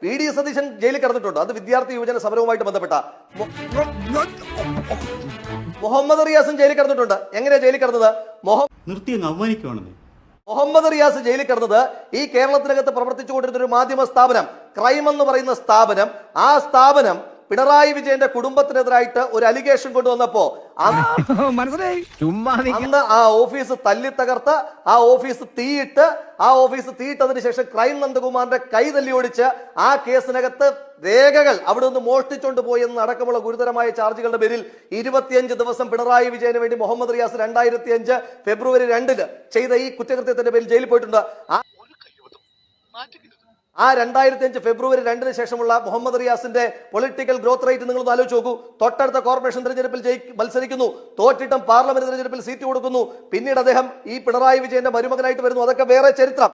VD. Satheesan ജയിലിൽ കിടന്നിട്ടുണ്ട്. അത് വിദ്യാർത്ഥി യുവജന സമരവുമായിട്ട് ബന്ധപ്പെട്ട. മുഹമ്മദ് റിയാസും ജയിലിൽ കിടന്നിട്ടുണ്ട്. എങ്ങനെയാ ജയിലിൽ കിടന്നത്? മുഹമ്മദ് റിയാസ് ജയിലിൽ കിടന്നത് ഈ കേരളത്തിനകത്ത് പ്രവർത്തിച്ചുകൊണ്ടിരുന്ന ഒരു മാധ്യമ സ്ഥാപനം, ക്രൈം എന്ന് പറയുന്ന സ്ഥാപനം, ആ സ്ഥാപനം പിണറായി വിജയന്റെ കുടുംബത്തിനെതിരായിട്ട് ഒരു അലിഗേഷൻ കൊണ്ടുവന്നപ്പോ അന്ന് ആ ഓഫീസ് തല്ലി തകർത്ത്, ആ ഓഫീസ് തീയിട്ടതിന് ശേഷം ക്രൈം നന്ദകുമാറിന്റെ കൈ തല്ലി ഓടിച്ച് ആ കേസിനകത്ത് രേഖകൾ അവിടെ നിന്ന് മോഷ്ടിച്ചുകൊണ്ട് പോയി എന്നടക്കമുള്ള ഗുരുതരമായ ചാർജുകളുടെ പേരിൽ 25 ദിവസം പിണറായി വിജയന് വേണ്ടി മുഹമ്മദ് റിയാസ് 2005 ഫെബ്രുവരി 2 ചെയ്ത ഈ കുറ്റകൃത്യത്തിന്റെ പേരിൽ ജയിലിൽ പോയിട്ടുണ്ട്. ആ 2005 ഫെബ്രുവരി 2 ശേഷമുള്ള മുഹമ്മദ് റിയാസിന്റെ പൊളിറ്റിക്കൽ ഗ്രോത്ത് റേറ്റ് നിങ്ങളൊന്ന് ആലോചിച്ച് നോക്കൂ. തൊട്ടടുത്ത കോർപ്പറേഷൻ തെരഞ്ഞെടുപ്പിൽ മത്സരിക്കുന്നു, തോറ്റിട്ടും പാർലമെന്റ് തെരഞ്ഞെടുപ്പിൽ സീറ്റ് കൊടുക്കുന്നു, പിന്നീട് അദ്ദേഹം ഈ പിണറായി വിജയന്റെ മരുമകനായിട്ട് വരുന്നു. അതൊക്കെ വേറെ ചരിത്രം.